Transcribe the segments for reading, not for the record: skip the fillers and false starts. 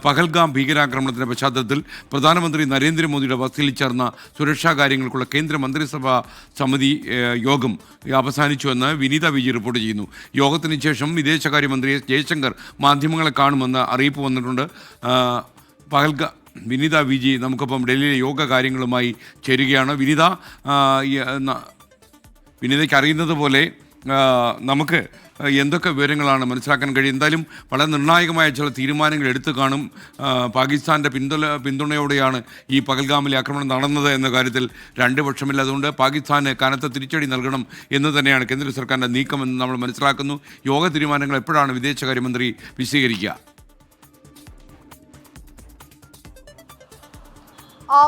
പഹൽഗാം ഭീകരാക്രമണത്തിൻ്റെ പശ്ചാത്തലത്തിൽ പ്രധാനമന്ത്രി നരേന്ദ്രമോദിയുടെ വസതിയിൽ ചേർന്ന സുരക്ഷാ കാര്യങ്ങൾക്കുള്ള കേന്ദ്ര മന്ത്രിസഭാ സമിതി യോഗം അവസാനിച്ചുവെന്ന് വിനീത വിജി റിപ്പോർട്ട് ചെയ്യുന്നു. യോഗത്തിന് ശേഷം വിദേശകാര്യമന്ത്രി എസ് ജയശങ്കർ മാധ്യമങ്ങളെ കാണുമെന്ന് അറിയിപ്പ് വന്നിട്ടുണ്ട്. വിനീത വിജി നമുക്കൊപ്പം ഡൽഹിയിലെ യോഗ കാര്യങ്ങളുമായി ചേരുകയാണ്. വിനീതയ്ക്ക് അറിയുന്നത് പോലെ നമുക്ക് എന്തൊക്കെ വിവരങ്ങളാണ് മനസ്സിലാക്കാൻ കഴിയും? എന്തായാലും വളരെ നിർണായകമായ ചില തീരുമാനങ്ങൾ എടുത്തു കാണും. പാകിസ്ഥാൻ്റെ പിന്തുണയോടെയാണ് ഈ പഹൽഗാമിലെ ആക്രമണം നടന്നത് എന്ന കാര്യത്തിൽ രണ്ട് പക്ഷമില്ല. അതുകൊണ്ട് പാകിസ്ഥാന് കനത്ത തിരിച്ചടി നൽകണം എന്ന് തന്നെയാണ് കേന്ദ്ര സർക്കാരിൻ്റെ നീക്കമെന്ന് നമ്മൾ മനസ്സിലാക്കുന്നു. യോഗ തീരുമാനങ്ങൾ എപ്പോഴാണ് വിദേശകാര്യമന്ത്രി വിശദീകരിക്കുക?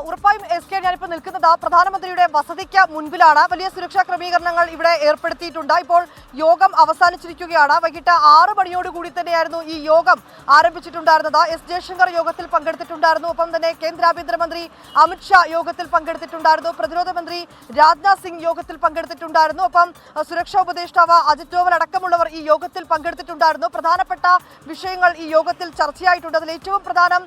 ഉറപ്പായും എസ് കെ, ഞാനിപ്പോൾ നിൽക്കുന്നത് പ്രധാനമന്ത്രിയുടെ വസതിക്ക് മുൻപിലാണ്. വലിയ സുരക്ഷാ ക്രമീകരണങ്ങൾ ഇവിടെ ഏർപ്പെടുത്തിയിട്ടുണ്ട്. ഇപ്പോൾ യോഗം അവസാനിച്ചിരിക്കുകയാണ്. വൈകിട്ട് 6 മണിയോടുകൂടി തന്നെയായിരുന്നു ഈ യോഗം ആരംഭിച്ചിട്ടുണ്ടായിരുന്നത്. എസ് ജയശങ്കർ യോഗത്തിൽ പങ്കെടുത്തിട്ടുണ്ടായിരുന്നു. ഒപ്പം തന്നെ കേന്ദ്ര ആഭ്യന്തരമന്ത്രി അമിത്ഷാ യോഗത്തിൽ പങ്കെടുത്തിട്ടുണ്ടായിരുന്നു. പ്രതിരോധ മന്ത്രി രാജ്നാഥ് സിംഗ് യോഗത്തിൽ പങ്കെടുത്തിട്ടുണ്ടായിരുന്നു. ഒപ്പം സുരക്ഷാ ഉപദേഷ്ടാവ് അജിത് ഡോവൽ അടക്കമുള്ളവർ ഈ യോഗത്തിൽ പങ്കെടുത്തിട്ടുണ്ടായിരുന്നു. പ്രധാനപ്പെട്ട വിഷയങ്ങൾ ഈ യോഗത്തിൽ ചർച്ചയായിട്ടുണ്ട്. അതിൽ ഏറ്റവും പ്രധാനം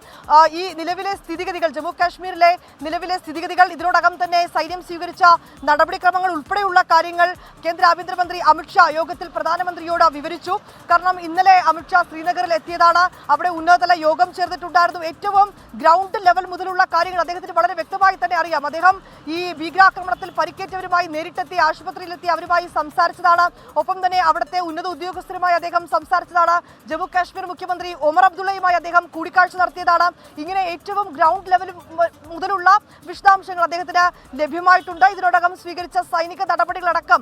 ഈ നിലവിലെ സ്ഥിതിഗതികൾ, ജമ്മു കാശ്മീരിലെ നിലവിലെ സ്ഥിതിഗതികൾ, ഇതിനോടകം തന്നെ സൈന്യം സ്വീകരിച്ച നടപടിക്രമങ്ങൾ ഉൾപ്പെടെയുള്ള കാര്യങ്ങൾ കേന്ദ്ര ആഭ്യന്തരമന്ത്രി അമിത്ഷാ യോഗത്തിൽ പ്രധാനമന്ത്രിയോട് വിവരിച്ചു. കാരണം ഇന്നലെ അമിത്ഷാ ശ്രീനഗറിൽ എത്തിയതാണ്. അവിടെ ഉന്നതതല യോഗം ചേർന്നിട്ടുണ്ടായിരുന്നു. ഏറ്റവും ഗ്രൗണ്ട് ലെവൽ മുതലുള്ള കാര്യങ്ങൾ അദ്ദേഹത്തിന് വളരെ വ്യക്തമായി തന്നെ അറിയാം. അദ്ദേഹം ഈ ഭീകരാക്രമണത്തിൽ പരിക്കേറ്റവരുമായി നേരിട്ടെത്തി ആശുപത്രിയിലെത്തി അവരുമായി സംസാരിച്ചതാണ്. ഒപ്പം തന്നെ അവിടുത്തെ ഉന്നത ഉദ്യോഗസ്ഥരുമായി അദ്ദേഹം സംസാരിച്ചതാണ്. ജമ്മു കാശ്മീർ മുഖ്യമന്ത്രി ഒമർ അബ്ദുള്ളയുമായി അദ്ദേഹം കൂടിക്കാഴ്ച നടത്തിയതാണ്. ഇങ്ങനെ ഏറ്റവും ഗ്രൗണ്ട് ലെവൽ മുതലുള്ള വിശദാംശങ്ങൾ അദ്ദേഹത്തിന് ലഭ്യമായിട്ടുണ്ട്. ഇതിനോടകം സ്വീകരിച്ച സൈനിക നടപടികളടക്കം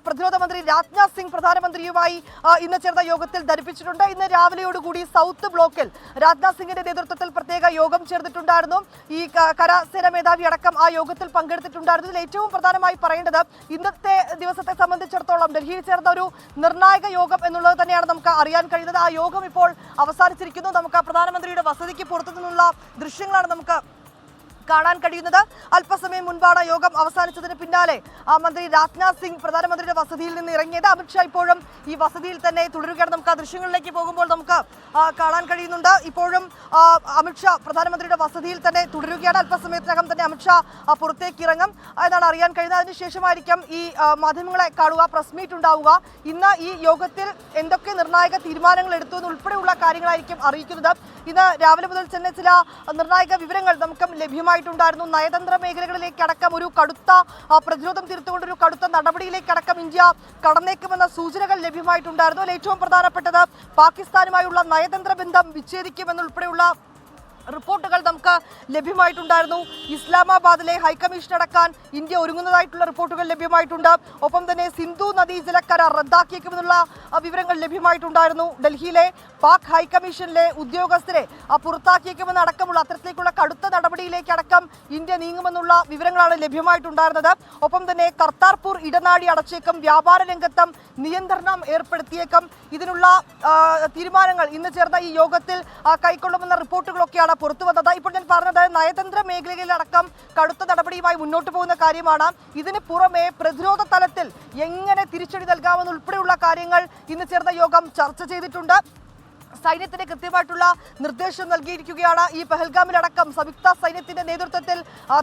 പ്രതിരോധ മന്ത്രി രാജ്നാഥ് സിംഗ് പ്രധാനമന്ത്രിയുമായി ഇന്ന് ചേർന്ന യോഗത്തിൽ ധരിപ്പിച്ചിട്ടുണ്ട്. ഇന്ന് രാവിലെയോടുകൂടി സൗത്ത് ബ്ലോക്കിൽ രാജ്നാഥ് സിംഗിന്റെ നേതൃത്വത്തിൽ പ്രത്യേക യോഗം ചേർന്നിട്ടുണ്ടായിരുന്നു. ഈ കരസേന മേധാവി അടക്കം ആ യോഗത്തിൽ പങ്കെടുത്തിട്ടുണ്ടായിരുന്നു. ഇതിൽ ഏറ്റവും പ്രധാനമായി പറയേണ്ടത് ഇന്നത്തെ ദിവസത്തെ സംബന്ധിച്ചിടത്തോളം ഡൽഹിയിൽ ചേർന്ന ഒരു നിർണായക യോഗം എന്നുള്ളത് തന്നെയാണ് നമുക്ക് അറിയാൻ കഴിയുന്നത്. ആ യോഗം ഇപ്പോൾ അവസാനിച്ചിരിക്കുന്നു. നമുക്ക് പ്രധാനമന്ത്രിയുടെ വസതിക്ക് പുറത്തു നിന്നുള്ള ദൃശ്യങ്ങളാണ് നമുക്ക് കാണാൻ കഴിയുന്നത്. അല്പസമയം മുൻപാണ് യോഗം അവസാനിച്ചതിന് പിന്നാലെ മന്ത്രി രാജ്നാഥ് സിംഗ് പ്രധാനമന്ത്രിയുടെ വസതിയിൽ നിന്ന് ഇറങ്ങിയത്. അമിത്ഷാ ഇപ്പോഴും ഈ വസതിയിൽ തന്നെ തുടരുകയാണ്. നമുക്ക് ആ ദൃശ്യങ്ങളിലേക്ക് പോകുമ്പോൾ നമുക്ക് കാണാൻ കഴിയുന്നുണ്ട്. ഇപ്പോഴും അമിത്ഷാ പ്രധാനമന്ത്രിയുടെ വസതിയിൽ തന്നെ തുടരുകയാണ്. അല്പസമയത്തിനകം തന്നെ അമിത്ഷാ പുറത്തേക്ക് ഇറങ്ങും എന്നാണ് അറിയാൻ കഴിയുന്നത്. അതിനുശേഷമായിരിക്കും ഈ മാധ്യമങ്ങളെ കാണുക, പ്രസ് മീറ്റ് ഉണ്ടാവുക. ഇന്ന് ഈ യോഗത്തിൽ എന്തൊക്കെ നിർണായക തീരുമാനങ്ങൾ എടുത്തു എന്നുൾപ്പെടെയുള്ള കാര്യങ്ങളായിരിക്കും അറിയിക്കുന്നത്. ഇന്ന് രാവിലെ മുതൽ തന്നെ ചില നിർണായക വിവരങ്ങൾ നമുക്ക് ലഭ്യമായിട്ടുണ്ടായിരുന്നു. നയതന്ത്ര മേഖലകളിലേക്കടക്കം ഒരു കടുത്ത പ്രതിരോധം തീർത്തുകൊണ്ട് ഒരു കടുത്ത നടപടിയിലേക്കടക്കം ഇന്ത്യ കടന്നേക്കുമെന്ന സൂചനകൾ ലഭ്യമായിട്ടുണ്ടായിരുന്നു. അതിൽ ഏറ്റവും പ്രധാനപ്പെട്ടത് പാകിസ്ഥാനുമായുള്ള നയതന്ത്ര ബന്ധം വിച്ഛേദിക്കുമെന്നുൾപ്പെടെയുള്ള റിപ്പോർട്ടുകൾ നമുക്ക് ലഭ്യമായിട്ടുണ്ടായിരുന്നു. ഇസ്ലാമാബാദിലെ ഹൈക്കമ്മീഷൻ അടക്കാൻ ഇന്ത്യ ഒരുങ്ങുന്നതായിട്ടുള്ള റിപ്പോർട്ടുകൾ ലഭ്യമായിട്ടുണ്ട്. ഒപ്പം തന്നെ സിന്ധു നദീജല കരാർ റദ്ദാക്കിയേക്കുമെന്നുള്ള വിവരങ്ങൾ ലഭ്യമായിട്ടുണ്ടായിരുന്നു. ഡൽഹിയിലെ പാക് ഹൈക്കമ്മീഷനിലെ ഉദ്യോഗസ്ഥരെ പുറത്താക്കിയേക്കുമെന്ന് അടക്കമുള്ള അത്തരത്തിലേക്കുള്ള കടുത്ത നടപടിയിലേക്കടക്കം ഇന്ത്യ നീങ്ങുമെന്നുള്ള വിവരങ്ങളാണ് ലഭ്യമായിട്ടുണ്ടായിരുന്നത്. ഒപ്പം തന്നെ കർത്താർപൂർ ഇടനാഴി അടച്ചേക്കും, വ്യാപാര രംഗത്തും നിയന്ത്രണം ഏർപ്പെടുത്തിയേക്കും. ഇതിനുള്ള തീരുമാനങ്ങൾ ഇന്ന് ചേർന്ന ഈ യോഗത്തിൽ കൈക്കൊള്ളുമെന്ന റിപ്പോർട്ടുകളൊക്കെയാണ് പുറത്തു വന്നത്. ഇപ്പോൾ ഞാൻ പറഞ്ഞത് നയതന്ത്ര മേഖലയിലടക്കം കടുത്ത നടപടിയുമായി മുന്നോട്ട് പോകുന്ന കാര്യമാണ്. ഇതിന് പുറമെ പ്രതിരോധ തലത്തിൽ എങ്ങനെ തിരിച്ചടി നൽകാമെന്നുൾപ്പെടെയുള്ള കാര്യങ്ങൾ ഇന്ന് ചേർന്ന യോഗം ചർച്ച ചെയ്തിട്ടുണ്ട്. സൈന്യത്തിന് കൃത്യമായിട്ടുള്ള നിർദ്ദേശം നൽകിയിരിക്കുകയാണ്. ഈ പഹൽഗാമിലടക്കം സംയുക്ത സൈന്യത്തിന്റെ നേതൃത്വത്തിൽ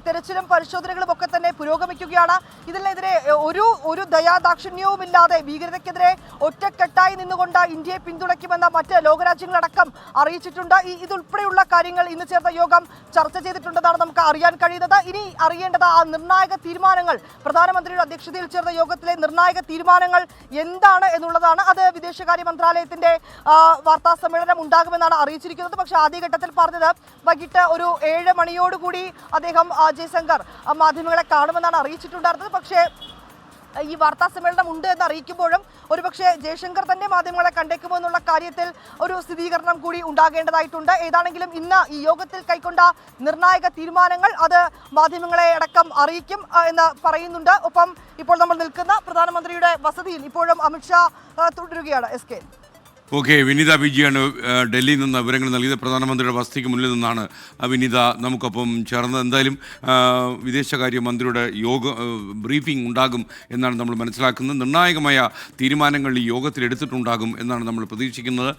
തെരച്ചിലും പരിശോധനകളും ഒക്കെ തന്നെ പുരോഗമിക്കുകയാണ്. ഇതിനെതിരെ ഒരു ദയാദാക്ഷിണ്യവുമില്ലാതെ ഭീകരതയ്ക്കെതിരെ ഒറ്റക്കെട്ടായി നിന്നുകൊണ്ട് ഇന്ത്യയെ പിന്തുണയ്ക്കുമെന്ന മറ്റ് ലോകരാജ്യങ്ങളടക്കം അറിയിച്ചിട്ടുണ്ട്. ഇതുൾപ്പെടെയുള്ള കാര്യങ്ങൾ ഇന്ന് ചേർന്ന യോഗം ചർച്ച ചെയ്തിട്ടുണ്ടെന്നാണ് നമുക്ക് അറിയാൻ കഴിയുന്നത്. ഇനി അറിയേണ്ടത് ആ നിർണായക തീരുമാനങ്ങൾ, പ്രധാനമന്ത്രിയുടെ അധ്യക്ഷതയിൽ ചേർന്ന യോഗത്തിലെ നിർണായക തീരുമാനങ്ങൾ എന്താണ് എന്നുള്ളതാണ്. അത് വിദേശകാര്യ മന്ത്രാലയത്തിന്റെ വാർത്താ സമ്മേളനം ഉണ്ടാകുമെന്നാണ് അറിയിച്ചിരിക്കുന്നത്. പക്ഷേ ആദ്യഘട്ടത്തിൽ പറഞ്ഞത് വൈകിട്ട് ഒരു 7 മണിയോടുകൂടി അദ്ദേഹം ജയശങ്കർ മാധ്യമങ്ങളെ കാണുമെന്നാണ് അറിയിച്ചിട്ടുണ്ടായിരുന്നത്. പക്ഷേ ഈ വാർത്താ സമ്മേളനം ഉണ്ട് എന്ന് അറിയിക്കുമ്പോഴും ഒരുപക്ഷെ ജയശങ്കർ തന്നെ മാധ്യമങ്ങളെ കണ്ടേക്കുമോ എന്നുള്ള കാര്യത്തിൽ ഒരു സ്ഥിരീകരണം കൂടി ഉണ്ടാകേണ്ടതായിട്ടുണ്ട്. ഏതാണെങ്കിലും ഇന്ന് ഈ യോഗത്തിൽ കൈക്കൊണ്ട നിർണായക തീരുമാനങ്ങൾ അത് മാധ്യമങ്ങളെ അടക്കം അറിയിക്കും എന്ന് പറയുന്നുണ്ട്. ഒപ്പം ഇപ്പോൾ നമ്മൾ നിൽക്കുന്ന പ്രധാനമന്ത്രിയുടെ വസതിയിൽ ഇപ്പോഴും അമിത്ഷാ തുടരുകയാണ്. S K. ഓക്കെ, വിനീത വിജിയാണ് ഡൽഹിയിൽ നിന്ന് വിവരങ്ങൾ നൽകിയത്. പ്രധാനമന്ത്രിയുടെ വസതിക്ക് മുന്നിൽ നിന്നാണ് വിനീത നമുക്കൊപ്പം ചേർന്നത്. എന്തായാലും വിദേശകാര്യമന്ത്രിയുടെ ബ്രീഫിംഗ് ഉണ്ടാകും എന്നാണ് നമ്മൾ മനസ്സിലാക്കുന്നത്. നിർണായകമായ തീരുമാനങ്ങൾ ഈ യോഗത്തിൽ എടുത്തിട്ടുണ്ടാകും എന്നാണ് നമ്മൾ പ്രതീക്ഷിക്കുന്നത്.